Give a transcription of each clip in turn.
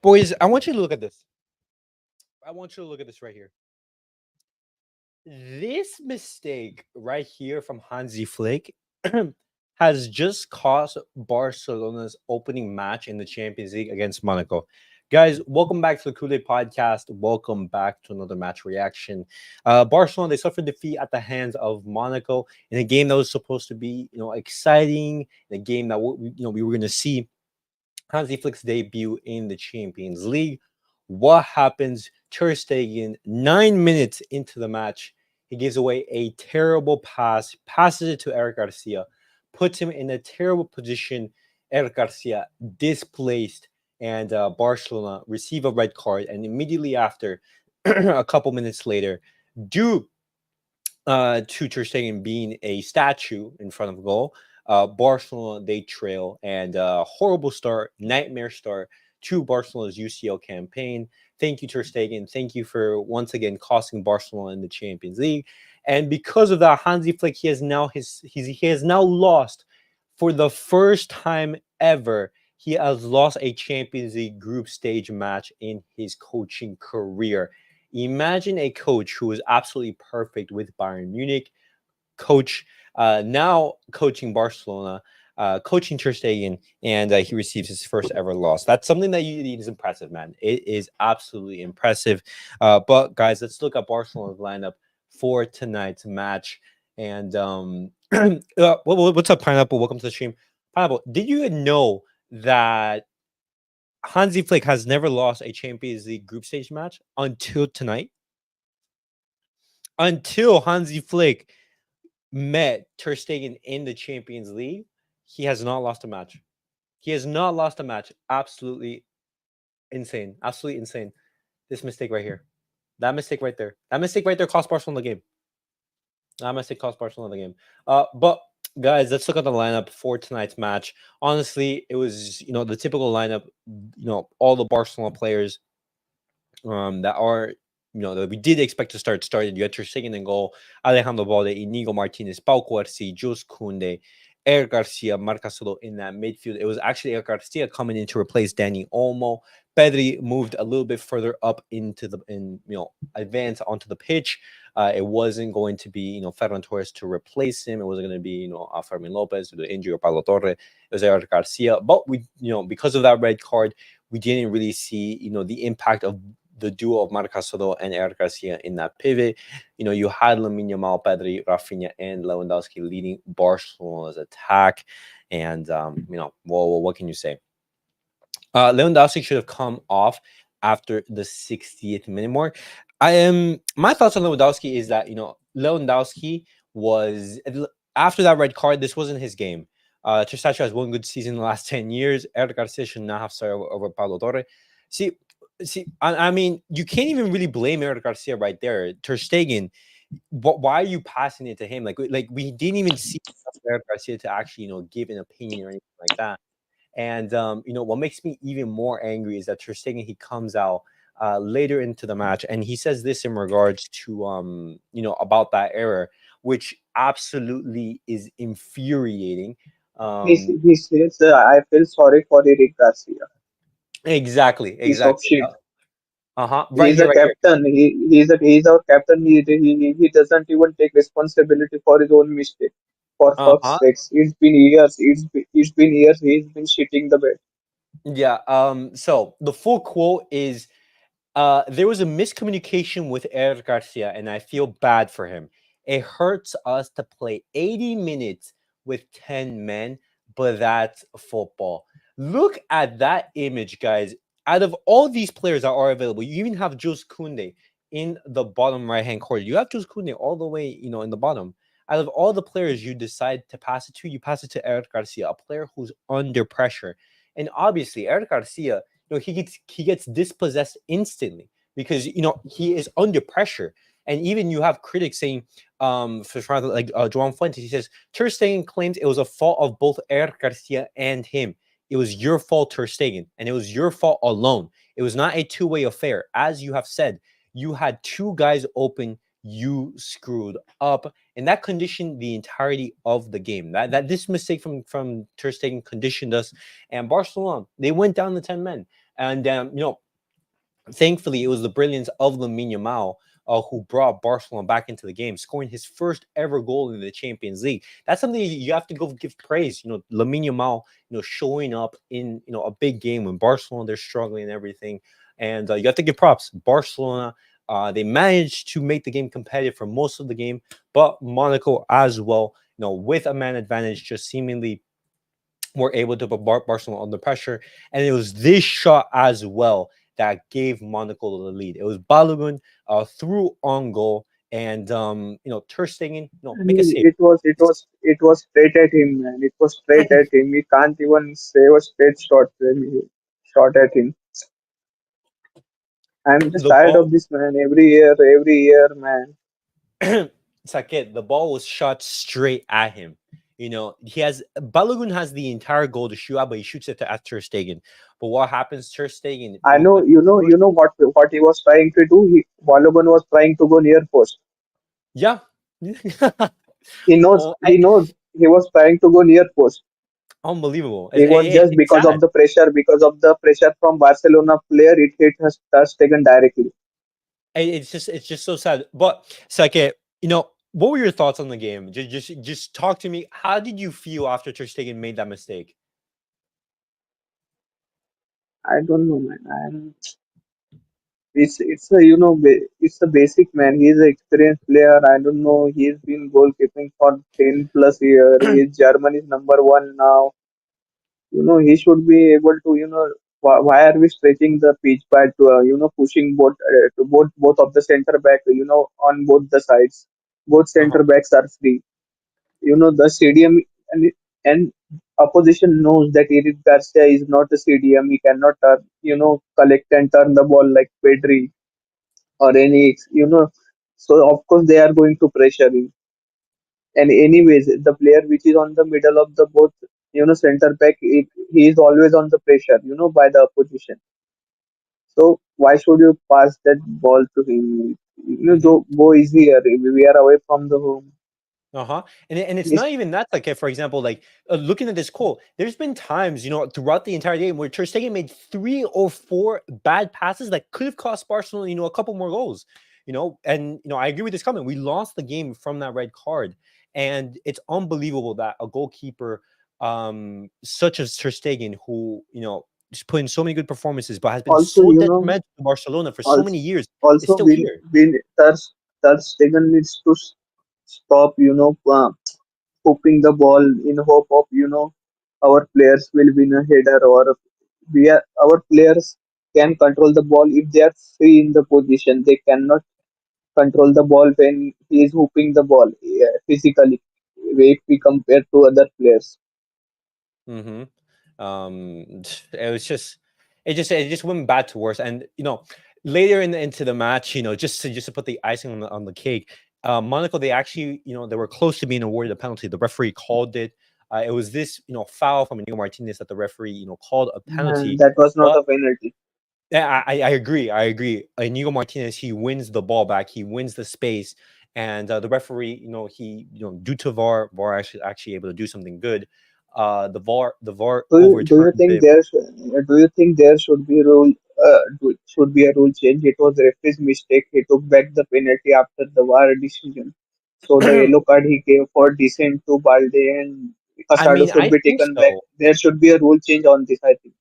Boys, I want you to look at this. I want you to look at this right here. This mistake right here from Hansi Flick has just cost Barcelona's opening match in the Champions League against Monaco. Guys, welcome back to the CulePodcast. Welcome back to another match reaction. Barcelona, they suffered defeat at the hands of Monaco in a game that was supposed to be, exciting, in a game that we were going to see Hansi Flick's debut in the Champions League. What happens? Ter Stegen, 9 minutes into the match, he gives away a terrible pass, passes it to Eric Garcia, puts him in a terrible position. Eric Garcia displaced, and Barcelona receive a red card. And immediately after, a couple minutes later, due to Ter Stegen being a statue in front of goal, Barcelona, they trail, and horrible start, nightmare start to Barcelona's UCL campaign. Thank you, Ter Stegen. Thank you for once again costing Barcelona in the Champions League. And because of that, Hansi Flick, he has now lost for the first time ever. He has lost a Champions League group stage match in his coaching career. Imagine a coach who is absolutely perfect with Bayern Munich, now coaching Barcelona, coaching Ter Stegen, and he receives his first ever loss. That's something that is impressive, man. It is absolutely impressive. But guys, let's look at Barcelona's lineup for tonight's match. And what's up, Pineapple? Welcome to the stream. Pineapple, did you know that Hansi Flick has never lost a Champions League group stage match until tonight? Until Hansi Flick met Ter Stegen in the Champions League, he has not lost a match. He has not lost a match. Absolutely insane. Absolutely insane. This mistake right here. That mistake right there. That mistake right there cost Barcelona the game. That mistake cost Barcelona the game. But guys, let's look at the lineup for tonight's match. Honestly, it was, the typical lineup, all the Barcelona players that are, that we did expect to started. You had Ter Stegen in goal, Alejandro Balde, Inigo Martinez, Pau Cubarsi, Jules Kounde, Eric Garcia, Marc Gasol in that midfield. It was actually Eric Garcia coming in to replace Dani Olmo. Pedri moved a little bit further up advance onto the pitch. It wasn't going to be, Ferran Torres to replace him. It wasn't going to be, Fermin Lopez or the injury or Pablo Torre. It was Eric Garcia. But we, because of that red card, we didn't really see, the impact of the duo of Marc Gasol and Eric Garcia in that pivot. You had Lamine Yamal, Pedri, Raphinha, and Lewandowski leading Barcelona's attack. And, what can you say? Lewandowski should have come off after the 60th minute mark. My thoughts on Lewandowski is that, Lewandowski was, after that red card, this wasn't his game. Ter Stegen has one good season in the last 10 years. Eric Garcia should not have started over Pablo Torre. See, I mean, you can't even really blame Eric Garcia right there. Ter Stegen, why are you passing it to him? Like we didn't even see Eric Garcia to actually, give an opinion or anything like that. And what makes me even more angry is that Ter Stegen, he comes out later into the match and he says this in regards to about that error, which absolutely is infuriating. He says, I feel sorry for Eric Garcia. Exactly. Piece of shit. Right He's here, a right here. captain. He's our captain. He doesn't even take responsibility for his own mistake. For fuck's Uh-huh. sakes, it's been years. It's been years. He's been shitting the bed. Yeah. So the full quote is, there was a miscommunication with Eric Garcia, and I feel bad for him. It hurts us to play 80 minutes with 10 men, but that's football. Look at that image, guys. Out of all these players that are available, you even have Jules Kounde in the bottom right-hand corner. You have Jules Kounde all the way, in the bottom. Out of all the players you decide to pass it to, you pass it to Eric Garcia, a player who's under pressure. And obviously, Eric Garcia, he gets dispossessed instantly because he is under pressure. And even you have critics saying, for example, like Joan Fuentes, he says Ter Stegen claims it was a fault of both Eric Garcia and him. It was your fault, Ter Stegen, and it was your fault alone. It was not a two-way affair. As you have said, you had two guys open, you screwed up, and that conditioned the entirety of the game. That this mistake from Ter Stegen conditioned us, and Barcelona, they went down the 10 men. And thankfully, it was the brilliance of Lamine Yamal who brought Barcelona back into the game, scoring his first ever goal in the Champions League. That's something you have to go give praise. Lamine Yamal, showing up in a big game when Barcelona they're struggling and everything, and you have to give props. Barcelona. They managed to make the game competitive for most of the game, but Monaco as well, with a man advantage, just seemingly were able to put Barcelona under pressure. And it was this shot as well that gave Monaco the lead. It was Balogun through on goal. And Ter Stegen, I make a mean, save. it was straight at him, man. It was straight at him. He can't even save a straight shot. When he shot at him. I'm just The tired ball of this, man. Every year, man. Saket, the ball was shot straight at him. He has Balogun has the entire goal to shoot out, but he shoots it at Ter Stegen. But what happens? Ter Stegen, I know, what he was trying to do. Balogun was trying to go near post. yeah. He knows, Oh, he knows he was trying to go near post. unbelievable. He was just It's sad. because of the pressure from Barcelona player. It hit has taken directly. It's just so sad. But Sake, what were your thoughts on the game? Just talk to me. How did you feel after Ter Stegen made that mistake? I don't know, man. It's a it's a basic man. He's an experienced player. I don't know. He's been goalkeeping for 10 plus years. He's Germany's number one now. He should be able to. Why are we stretching the pitch pad to pushing both to both of the center back? On both the sides, both Uh-huh. center backs are free. The stadium and opposition knows that Eric Garcia is not a CDM. He cannot collect and turn the ball like Pedri or any. So of course they are going to pressure him. And anyways, the player which is on the middle of the both center back, he is always on the pressure by the opposition. So why should you pass that ball to him? Mm-hmm. Go easier. We are away from the home. Uh-huh. And it's Miss- not even that. Like, for example, like looking at this call, there's been times, throughout the entire game where Ter Stegen made 3 or 4 bad passes that could have cost Barcelona, a couple more goals. And I agree with this comment. We lost the game from that red card, and it's unbelievable that a goalkeeper, such as Ter Stegen, who just put in so many good performances, but has been Also, so detrimental to Barcelona for so also many years, is also still here. Ter Stegen needs to stop hoping the ball in hope of our players will win a header, or our players can control the ball if they are free in the position. They cannot control the ball when he is hooping the ball physically, if we compare to other players. Mm-hmm. It was it just went bad to worse. And later into the match, just to put the icing on the cake, Monaco, they actually, they were close to being awarded a penalty. The referee called it. It was this foul from Inigo Martinez that the referee called a And penalty. that was not But a penalty. yeah, I agree. I agree. Inigo Martinez, he wins the ball back. He wins the space, and the referee, he, due to VAR actually able to do something good. The VAR overturned it. Do you think there should be should be a rule change? It was referee's mistake. He took back the penalty after the VAR decision. So the yellow card he gave for descent to Balde and I Casado mean, should I be think taken back. so. There should be a rule change on this, I think.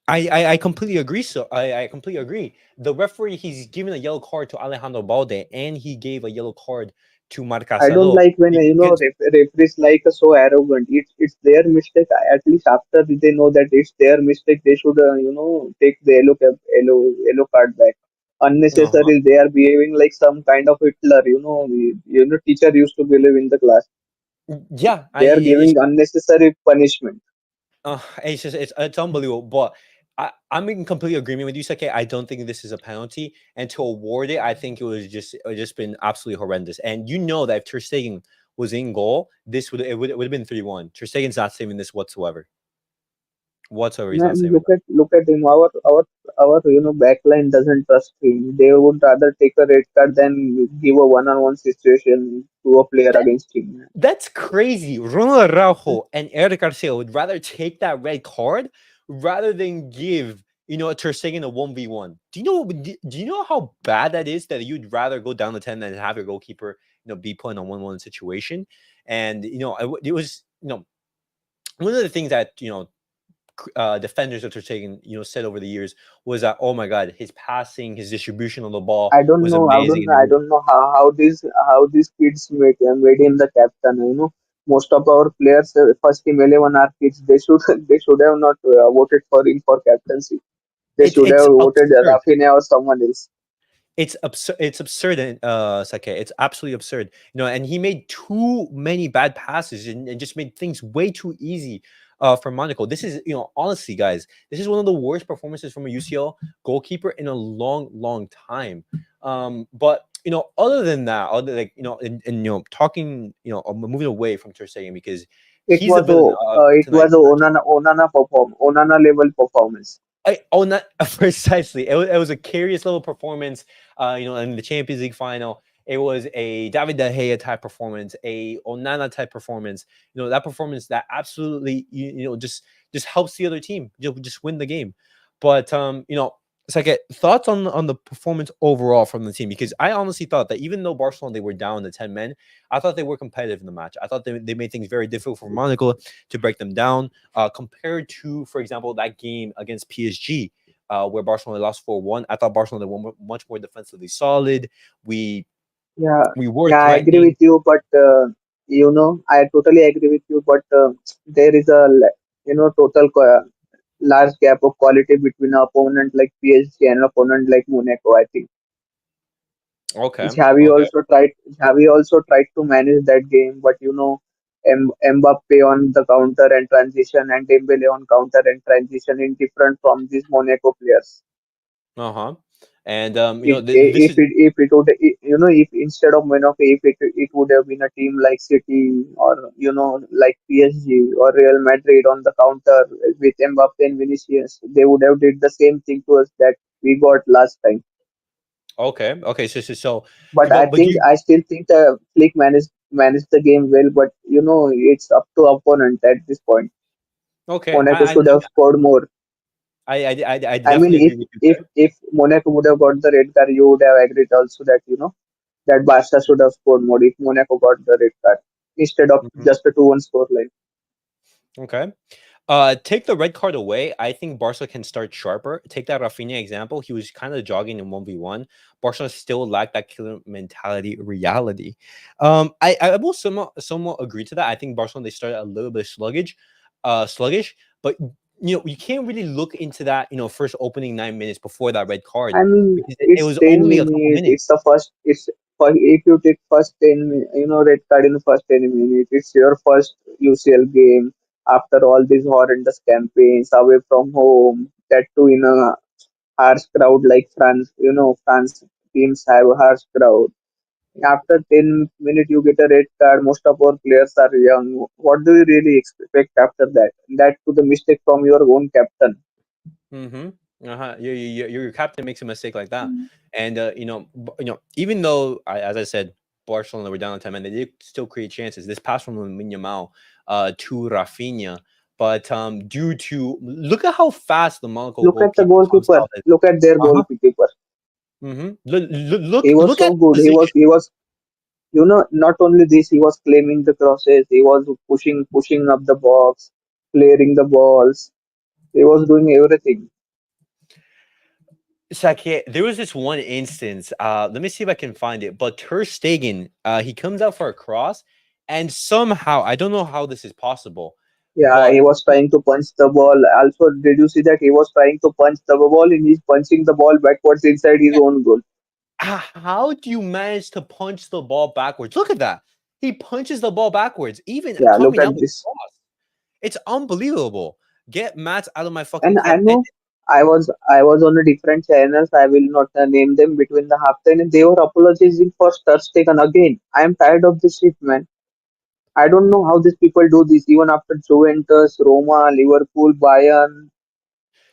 I completely agree. So I completely agree. The referee, he's given a yellow card to Alejandro Balde, and he gave a yellow card to I don't Marcasado. like when Because referees like so arrogant. It's their mistake. At least after they know that it's their mistake, they should take the yellow card back. uh Unnecessary. They are behaving like some kind of Hitler. Teacher used to believe in the class. yeah, They are giving unnecessary punishment. it's unbelievable. But I'm in complete agreement with you, Sake. I don't think this is a penalty, and to award it, I think it just been absolutely horrendous. And that if Ter Stegen was in goal, it would have been 3-1. Ter Stegen's not saving this whatsoever. Whatsoever, he's not Man, saving look at him. Our backline doesn't trust him. They would rather take a red card than give a one-on-one situation to a player that. against him. That's crazy. Ronald Araujo and Eric Garcia would rather take that red card rather than give Ter Stegen a 1v1. Do you know how bad that is? That you'd rather go down to 10 than have your goalkeeper, be put in a 1-1 situation. And it was one of the things that defenders of Ter Stegen said over the years was that, oh my god, his passing, his distribution of the ball I don't was know. amazing. And I don't know how these kids made him the captain. Most of our players, first team 11 are kids. They should they should have not voted for him for captaincy. They it's should it's have voted absurd. Raphinha or someone else. It's absurd. It's absurd, and Sake. It's absolutely absurd. And he made too many bad passes and just made things way too easy for Monaco. This is, honestly, guys, this is one of the worst performances from a UCL goalkeeper in a long, long time. But other than that, other like and talking, moving away from Ter Stegen because he's the villain of It tonight's was a match. Onana level performance. Not precisely. It was a curious little performance. In the Champions League final, it was a David De Gea type performance, a Onana type performance. That performance that absolutely just helps the other team just win the game. But it's like thoughts on the performance overall from the team, because I honestly thought that even though Barcelona they were down to 10 men, I thought they were competitive in the match. I thought they made things very difficult for Monaco to break them down, compared to, for example, that game against PSG, where Barcelona lost 4-1. I thought Barcelona were much more defensively solid. We Yeah, we were yeah, I agree with threatening. you, but I totally agree with you. But there is large gap of quality between an opponent like PSG and an opponent like Monaco. I think Okay, Xavi okay, also tried. Xavi also tried to manage that game, but Mbappe on the counter and transition, and Dembele on counter and transition, in different from these Monaco players. uh-huh. And this If is it would if instead of Monaco, if it would have been a team like City or like PSG or Real Madrid on the counter with Mbappe and Vinicius, they would have did the same thing to us that we got last time. okay, okay. So, But but you I still think Flick managed the game well. But it's up to opponent at this point. okay? Monaco should have scored more. I I mean, definitely agree with you there. if Monaco would have got the red card, you would have agreed also that that Barca should have scored more if Monaco got the red card instead of Mhm. just a 2-1 score line. Okay. Take the red card away. I think Barca can start sharper. Take that Raphinha example. He was kind of jogging in 1v1. Barca still lacked that killer mentality reality. I will somewhat agree to that. I think Barcelona they started a little bit sluggish, but you can't really look into that, first opening 9 minutes before that red card, I mean, because it it's was 10 only a couple minutes. minutes. If you take first red card in the first 10 minutes, it's your first UCL game after all these horrendous campaigns away from home. That too in a harsh crowd like France. France teams have a harsh crowd. After 10 minutes, you get a red card. Most of our players are young. What do you really expect after that? That to the mistake from your own captain. Mm-hmm. Uh-huh. Your captain makes a mistake like that, and even though as I said, Barcelona were down on 10 men, they did still create chances. This pass from Lamine Yamal to Rafinha, but due to look at how fast the Monaco Look at the goalkeeper comes goalkeeper. out. Look at their Uh huh. goalkeeper. Mm-hmm. Look, look, He look, was look at so the good. position. He was, not only this, he was claiming the crosses. He was pushing up the box, clearing the balls. He was doing everything. Sake, there was this one instance. Let me see if I can find it. But Ter Stegen, he comes out for a cross, and somehow I don't know how this is possible, Yeah, he but was trying to punch the ball. Also, did you see that he was trying to punch the ball and he's punching the ball backwards inside his own goal? how do you manage to punch the ball backwards? Look at that. He punches the ball backwards, even Yeah, look coming at out with this. cross. It's unbelievable. Get Mats out of my fucking And I club. And know I was on a different channels. I will not name them between the halftime, and they were apologizing for Ter Stegen again. I am tired of this shit, man. I don't know how these people do this. Even after Juventus, Roma, Liverpool, Bayern,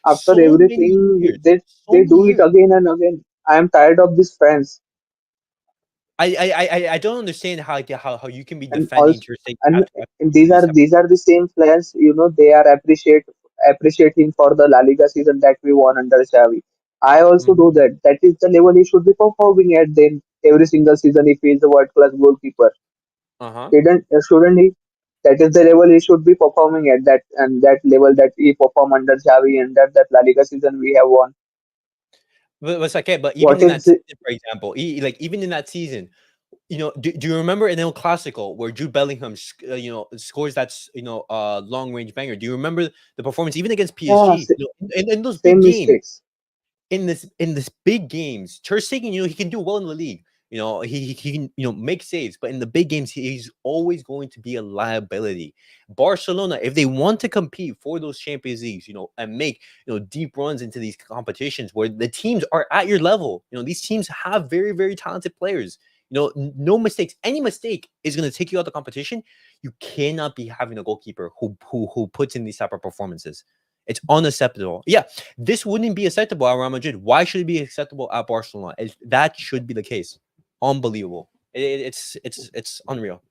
after so many everything, years, so they many do it years. again and again. I am tired of these fans, I don't understand how you can be and defending also Ter Stegen and, after and losing these type. these are the same fans. They are appreciate. appreciate him for the La Liga season that we won under Xavi. I also Mhm. do that. That is the level he should be performing at then every single season if he is the world class goalkeeper. Uh-huh. Shouldn't he? That is the level he should be performing at that and that level that he performed under Xavi and that La Liga season we have won. But it's okay, but even What in that is it? season, for example, like even in that season, do you remember in El Clasico where Jude Bellingham, scores that long range banger? Do you remember the performance even against Yeah, PSG? In those big same games, mistakes. in this big games, Ter Stegen, he can do well in the league. He can make saves, but in the big games, he's always going to be a liability. Barcelona, if they want to compete for those Champions Leagues, and make deep runs into these competitions where the teams are at your level, these teams have very very talented players. No mistakes. Any mistake is going to take you out of the competition. You cannot be having a goalkeeper who puts in these type of performances. It's unacceptable. Yeah, this wouldn't be acceptable at Real Madrid. Why should it be acceptable at Barcelona? That should be the case. Unbelievable. It's unreal. It's Unreal.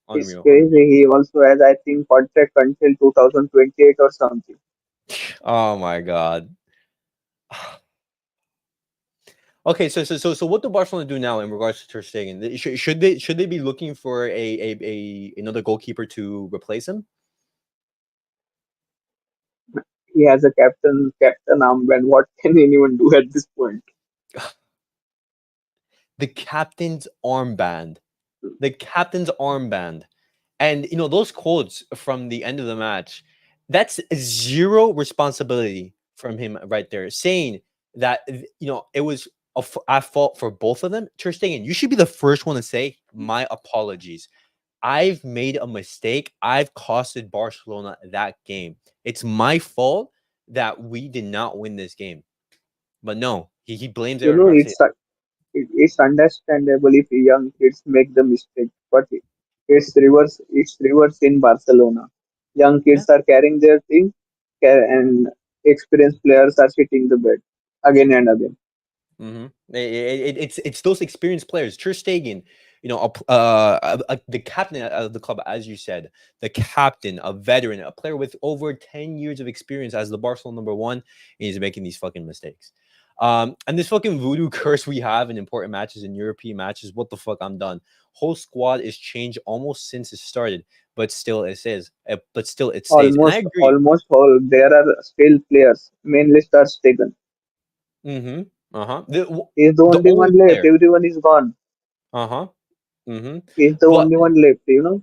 Unreal. crazy. He also has, I think, contract until 2028 or something. Oh my god. Okay, so what do Barcelona do now in regards to Ter Stegen? Should they be looking for a another goalkeeper to replace him? He has a captain armband. What can anyone do at this point? The captain's armband. The captain's armband. And those quotes from the end of the match, that's zero responsibility from him right there, saying that it was at fault for both of them. Ter Stegen, you should be the first one to say my apologies. I've made a mistake. I've costed Barcelona that game. It's my fault that we did not win this game. But no, he blames You Aaron know, Garcia. it's understandable if young kids make the mistake, but It's reverse in Barcelona. Young Yeah. kids are carrying their team, and experienced players are sitting the bed again and again. Mhm. It's those experienced players. Ter Stegen, the captain of the club, as you said, the captain, a veteran, a player with over 10 years of experience as the Barcelona number one, and he's making these fucking mistakes. And this fucking voodoo curse we have in important matches and European matches. What the fuck? I'm done. Whole squad is changed almost since it started, but still it says, but still it stays. And I agree. Almost all there are still players, mainly Ter Stegen. Mm-hmm. Uh-huh. The He's the the only only one left. player. Everyone is gone. Uh-huh. Mm-hmm. He's the But only one left. You know,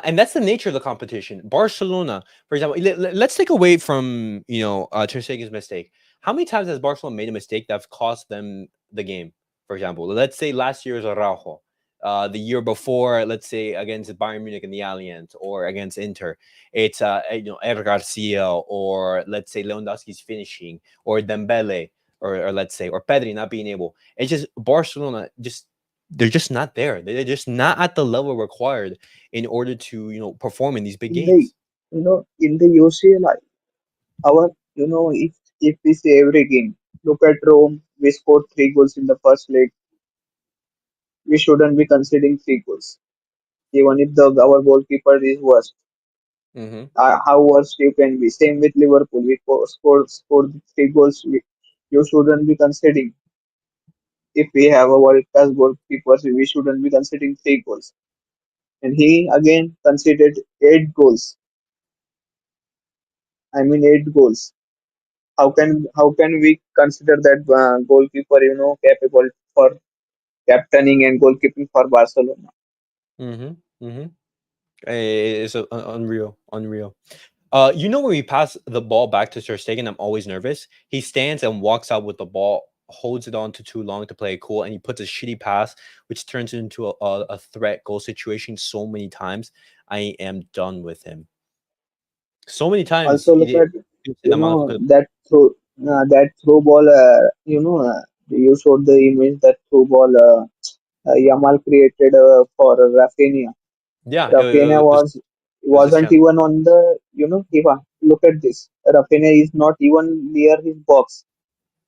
and that's the nature of the competition. Barcelona, for example, let's take away from Ter Stegen's mistake. How many times has Barcelona made a mistake that's cost them the game? For example, let's say last year's Araujo, the year before, let's say against Bayern Munich in the Allianz or against Inter, it's Eder Garcia, or let's say Lewandowski's finishing, or Dembele, or let's say or Pedri not being able. It's just Barcelona just they're just not there. They're just not at the level required in order to perform in these big in the games. in the UCL, our if we say every game, look at Rome. We scored 3 goals in the first leg. We shouldn't be conceding 3 goals, even if the our goalkeeper is worst. Hmm. How worst you can be. Same with Liverpool. We scored 3 goals. You shouldn't be conceding. If we have a world class goalkeepers, we shouldn't be conceding 3 goals. And he again conceded 8 goals. I mean 8 goals. How can we consider that goalkeeper capable for captaining and goalkeeping for Barcelona? Hmm. Hmm. It's unreal, unreal. When we pass the ball back to Ter Stegen, I'm always nervous. He stands and walks out with the ball, holds it on to too long to play it cool, and he puts a shitty pass, which turns into a threat goal situation so many times. I am done with him. So many times Also he look did. at that throw ball. You showed the image that throw ball. Yamal created for Raphinha. Yeah, Raphinha it was his wasn't chance. even on the Ivan. Look at this. Raphinha is not even near his box.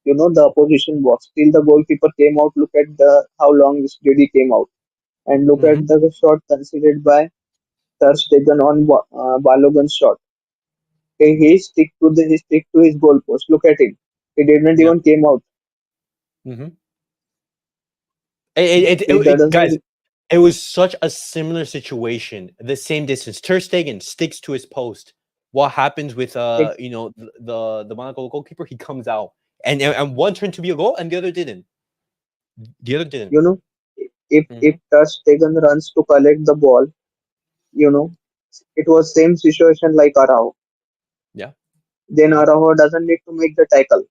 The opposition box. Still the goalkeeper came out. Look at the how long did he came out, and look at Hmm. the shot considered by Ter Stegen on Balogun's shot. He stick to his goalpost. Look at him. He didn't Yeah. even came out. Hmm. That Guys, doesn't. it was such a similar situation. The same distance. Ter Stegen sticks to his post. What happens with It, the Monaco goalkeeper? He comes out, and one turned to be a goal, and the other didn't. The other didn't. you know, if Hmm. Ter Stegen runs to collect the ball, you know, it was same situation like Araujo. Yeah. Then Hmm. Araujo doesn't need to make the tackle.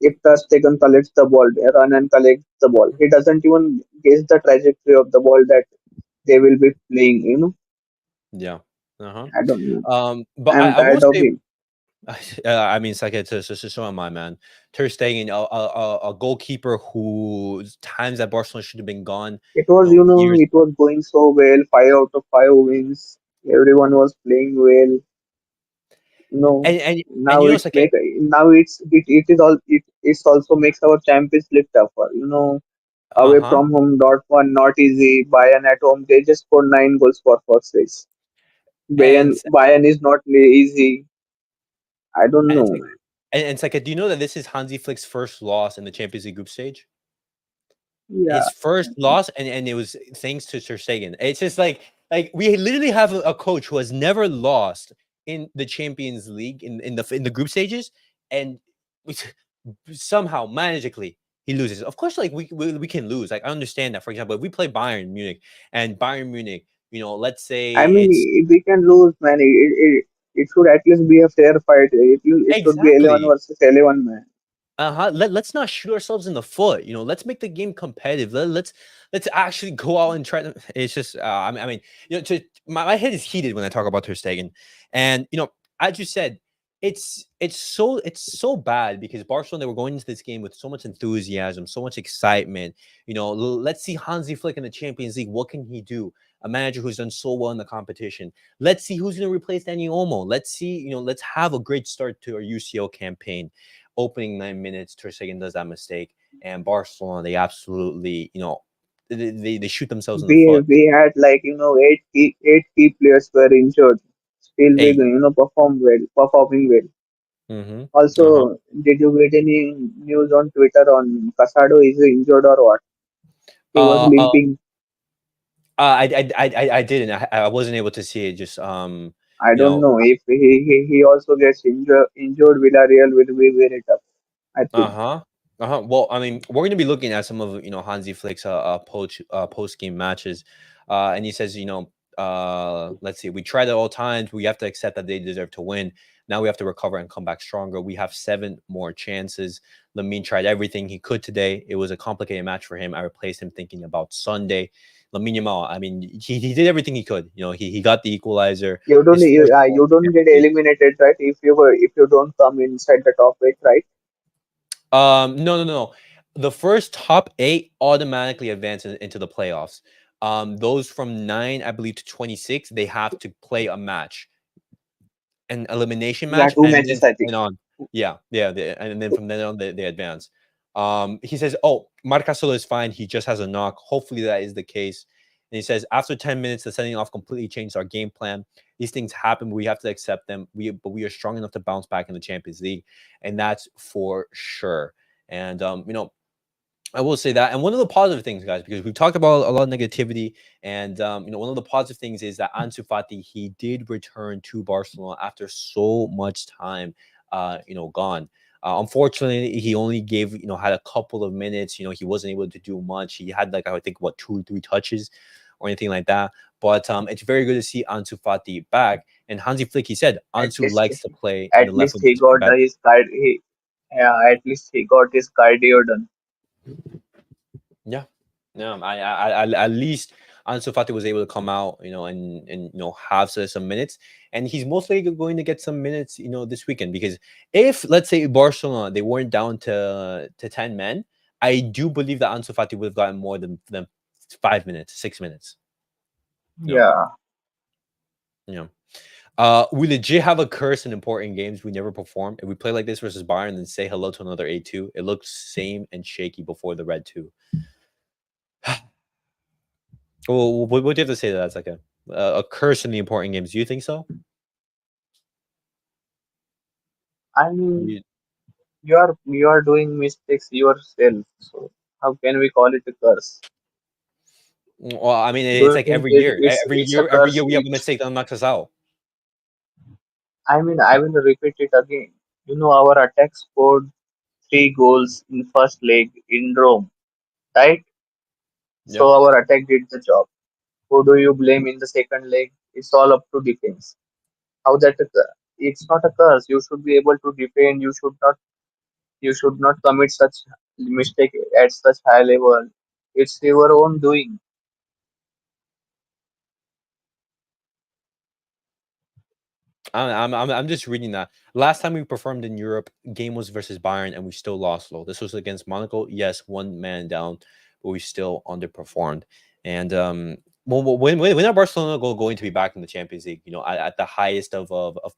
If Ter Stegen collects the ball, they run and collect the ball. He doesn't even guess the trajectory of the ball that they will be playing. Yeah. Uh-huh. I don't know. But I'm I will tired of say, him. I mean, it's like it's so am I, man. Ter Stegen, a goalkeeper whose times at Barcelona should have been gone, years. It was going so well. 5 out of 5 wins. Everyone was playing well. And Now it's like, it is all it's also makes our Champions League tougher. Away uh-huh. from home, Dortmund not easy. Bayern at home, they just scored 9 goals for first race. And Bayern is not easy. I don't and it's know, like, man. and it's like, do you know that this is Hansi Flick's first loss in the Champions League group stage? Yeah, His first loss, and it was thanks to Ter Stegen. It's just like we literally have a coach who has never lost in the Champions League in the group stages, and we, somehow magically he loses. Of course, like we can lose. Like I understand that. For example, if we play Bayern Munich and Bayern Munich, let's say I mean it's we can lose, man. It should at least be a fair fight. It should be 11 exactly. versus 11, man. Uh-huh. Let's not shoot ourselves in the foot. Let's make the game competitive. Let's actually go out and try to. It's just, I mean, my head is heated when I talk about Ter Stegen, and as you said, it's so bad because Barcelona, they were going into this game with so much enthusiasm, so much excitement. Let's see Hansi Flick in the Champions League. What can he do? A manager who's done so well in the competition. Let's see who's going to replace Danny Olmo. Let's see, let's have a great start to our UCL campaign. Opening 9 minutes, Ter Stegen does that mistake, and Barcelona, they absolutely, they shoot themselves in the foot. We had like 8 key players were injured. Still we Hey, performing well. mm-hmm, uh-huh, Also, did you get any news on Twitter on Casado is he injured or what? He was uh, uh, limping. I didn't, I wasn't able to see it. Just I you don't know, know if he also gets injured. Villarreal will be very tough. I think. uh-huh. Uh-huh. Well, I mean, we're gonna be looking at some of Hansi Flick's post game matches, and he says, let's see, we tried at all times. We have to accept that they deserve to win. Now we have to recover and come back stronger. We have 7 more chances. Lamine tried everything he could today. It was a complicated match for him. I replaced him thinking about Sunday. Lamine Yamal, I mean, he did everything he could. He got the equalizer. His first goal You in the don't get Champions League. eliminated, right? If you don't come inside the top 8, right? No, no, no, no. The first top 8 automatically advance into the playoffs. Those from 9, I believe, to 26, they have to play a match, an elimination Yeah, match, two and then matches I from think. then on, yeah, yeah, and then from then on, they advance. He says, "Oh, Marcasolo is fine. He just has a knock. Hopefully, that is the case." And he says, "After 10 minutes, the setting off completely changed our game plan. These things happen. We have to accept them. But we are strong enough to bounce back in the Champions League, and that's for sure." And I will say that. And one of the positive things, guys, because we've talked about a lot of negativity, and one of the positive things is that Ansu Fati, he did return to Barcelona after so much time, gone. Unfortunately, he only had a couple of minutes. He wasn't able to do much. He had like I think what 2 or 3 touches or anything like that. But it's very good to see Ansu Fati back. And Hansi Flick, he said At Ansu least likes to play in the at left least wing he position got better. his card. Yeah, at least he got his cardio done. Yeah, yeah. At least Ansu Fati was able to come out, and have some minutes, and he's most likely going to get some minutes, this weekend. Because if let's say Barcelona, they weren't down to 10 men, I do believe that Ansu Fati would have gotten more than 5 minutes, 6 minutes. You know, Yeah, you know. We legit have a curse in important games. We never perform. If we play like this versus Bayern, then say hello to another 8-2. It looks same and shaky before the red two. Well, what do you have to say to that? It's like a curse in the important games. Do you think so? I mean, You, you are doing mistakes yourself. So how can we call it a curse? well, I mean, Do it's you like think every year. it's a Every year curse? we have a mistake that knocks us out. I mean, I will repeat it again. Our attack scored 3 goals in first leg in Rome, right? Yeah. So our attack did the job. Who do you blame in the second leg? It's all up to defense. How that it's not a curse. You should be able to defend. You should not commit such mistake at such high level. It's your own doing. I'm just reading that. Last time we performed in Europe, game was versus Bayern, and we still lost low. This was against Monaco. Yes, one man down, but we still underperformed. And when are Barcelona going to be back in the Champions League? At the highest of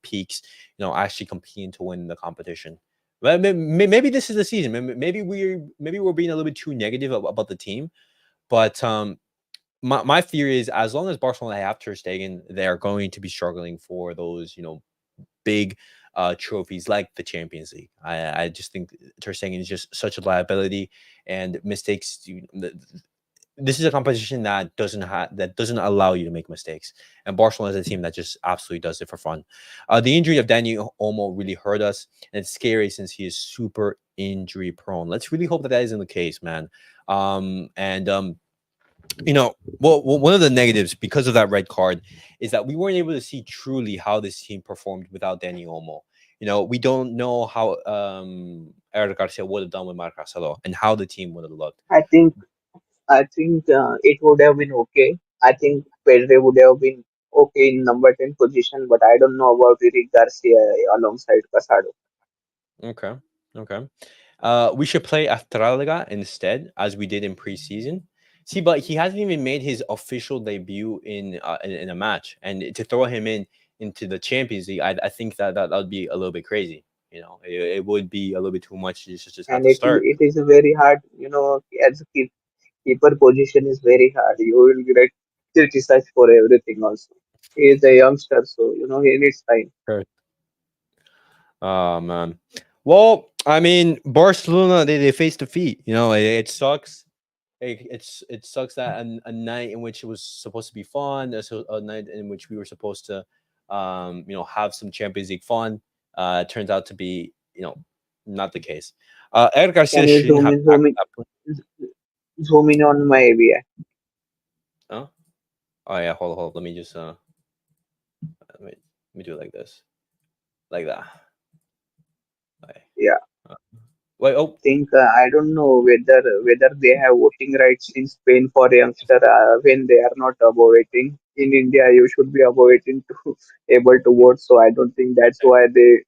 peaks. Actually competing to win the competition. Well, maybe this is the season. Maybe we're being a little bit too negative about the team. But my theory is as long as Barcelona have Ter Stegen, they are going to be struggling for those big trophies like the Champions League. I just think Ter Stegen is just such a liability and mistakes. This is a competition that doesn't allow you to make mistakes, and Barcelona is a team that just absolutely does it for fun. The injury of Dani Olmo really hurt us, and it's scary since he is super injury prone. Let's really hope that isn't the case, man. And one of the negatives because of that red card is that we weren't able to see truly how this team performed without Dani Olmo. We don't know how Eric Garcia would have done with Marcelo and how the team would have looked. I think I think it would have been okay. I think Pedri would have been okay in number 10 position, but I don't know about Eric Garcia alongside Casado. Okay, okay. We should play Astralaga instead, as we did in preseason. See, but he hasn't even made his official debut in a match, and to throw him into the Champions League, I think that would be a little bit crazy. It would be a little bit too much to just have And to it start. it is very hard, as a keeper position is very hard. You will get criticized for everything also. He is a youngster, so he needs time. Sure. Oh man. Well, I mean, Barcelona they face defeat. It sucks. It sucks that a night in which it was supposed to be fun, a night in which we were supposed to, have some Champions League fun, turns out to be, not the case. Eric Garcia Can you shouldn't zoom have in, tackled that. zoom in on my area? Huh? Oh yeah, hold. Let me just let me do it like this, like that. Okay. Yeah. Uh, Wait. Oh. Think I don't know whether they have voting rights in Spain for youngster when they are not above 18. In India, you should be above 18 to able to vote. So I don't think that's why they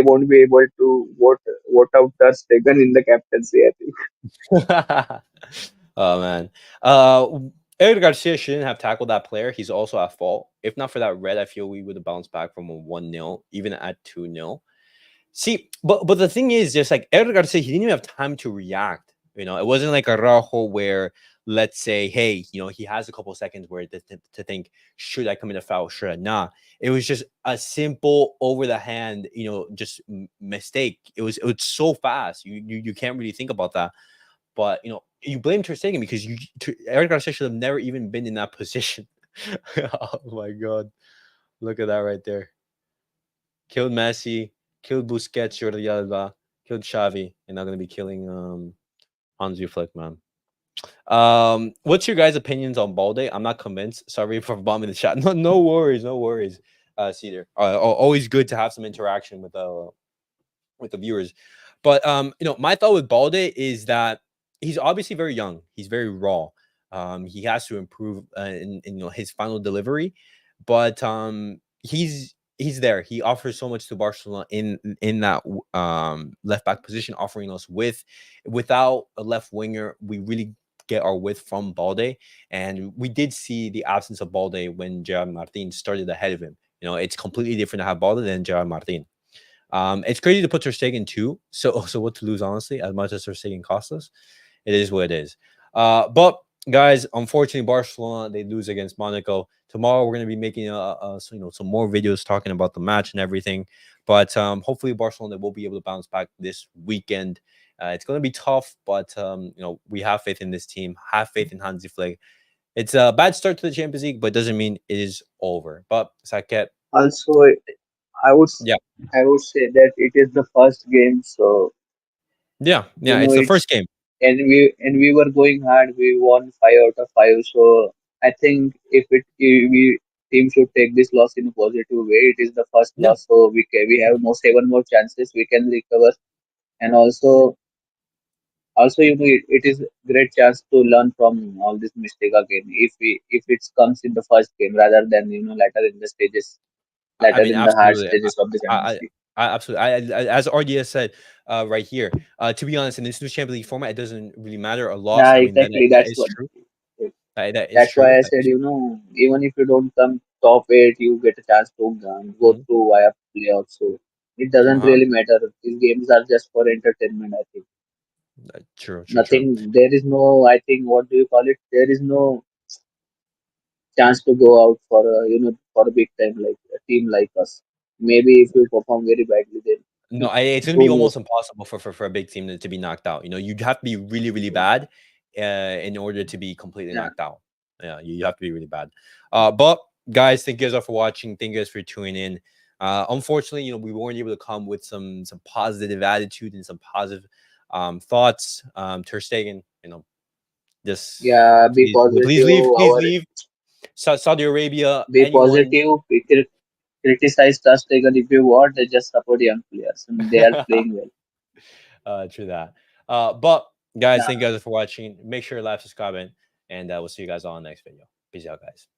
won't be able to vote out Ter Stegen in the captaincy. I think. Oh man. Uh Eric Garcia shouldn't have tackled that player. He's also at fault. If not for that red, I feel we would have bounced back from a 1-0, even at 2-0. See, but the thing is, just like Eric Garcia, he didn't even have time to react. It wasn't like a Rajo where, let's say, hey, he has a couple seconds where to think, should I commit a foul? Should I not? It was just a simple over the hand, just mistake. It was so fast. You can't really think about that. But you blame Ter Stegen because Eric Garcia should have never even been in that position. Oh my god, look at that right there. Killed Messi, killed Busquets, Jordi Alba, killed Xavi, and now gonna be killing Hansi Flick, man. What's your guys' opinions on Balde? I'm not convinced. Sorry for bombing the chat. No, no worries, no worries. Cedar. Always good to have some interaction with the viewers. But my thought with Balde is that he's obviously very young. He's very raw. He has to improve in his final delivery, but he's there. He offers so much to Barcelona in that left back position, offering us without a left winger. We really get our width from Balde, and we did see the absence of Balde when Gerard Martin started ahead of him. It's completely different to have Balde than Gerard Martin. It's crazy to put Ter Stegen too. So what to lose, honestly, as much as Ter Stegen cost us, it is what it is. But guys, unfortunately, Barcelona they lose against Monaco. Tomorrow we're gonna be making some more videos talking about the match and everything. But hopefully Barcelona will be able to bounce back this weekend. It's going to be tough, but we have faith in this team. Have faith in Hansi Flick. It's a bad start to the Champions League, but doesn't mean it is over. But Saket, Also, I would s- yeah, I would say that it is the first game, so yeah, it's the it's first game. and we were going hard. We won 5 out of 5. So I think if we team should take this loss in a positive way. It is the first Yeah, loss, so we have more 7 more chances. We can recover, and also it is great chance to learn from all this mistake again. If it comes in the first game rather than I later mean, in the hard absolutely. stages of the I, Champions I, League. I absolutely. As RDS said right here. To be honest, in this new Champions League format, it doesn't really matter a loss. Yeah, I mean, exactly. that is true. That is That's true. why I That said, is even if you don't come top 8, you get a chance to go true. through via playoffs. So it doesn't Uh-huh. really matter. These games are just for entertainment, I think. True. True. True. Nothing, there is no, I think, what do you call it? There is no chance to go out for for a big time like a team like us. Maybe if you perform very badly, then No, it's gonna who be almost knows? impossible for a big team to be knocked out. You'd have to be really, really Yeah, bad, in order to be completely yeah, knocked out. Yeah, you have to be really bad. But guys, thank you guys all for watching. Thank you guys for tuning in. Unfortunately, we weren't able to come with some positive attitude and some positive thoughts. Ter Stegen, just yeah. Be please positive. leave, please Our leave. Saudi Arabia, be anyone. positive. Criticize Ter Stegen if you want. They just support young players, and they are playing well. True that. But guys, Yeah. thank you guys for watching. Make sure to like, subscribe, and we'll see you guys all in the next video. Peace out, guys.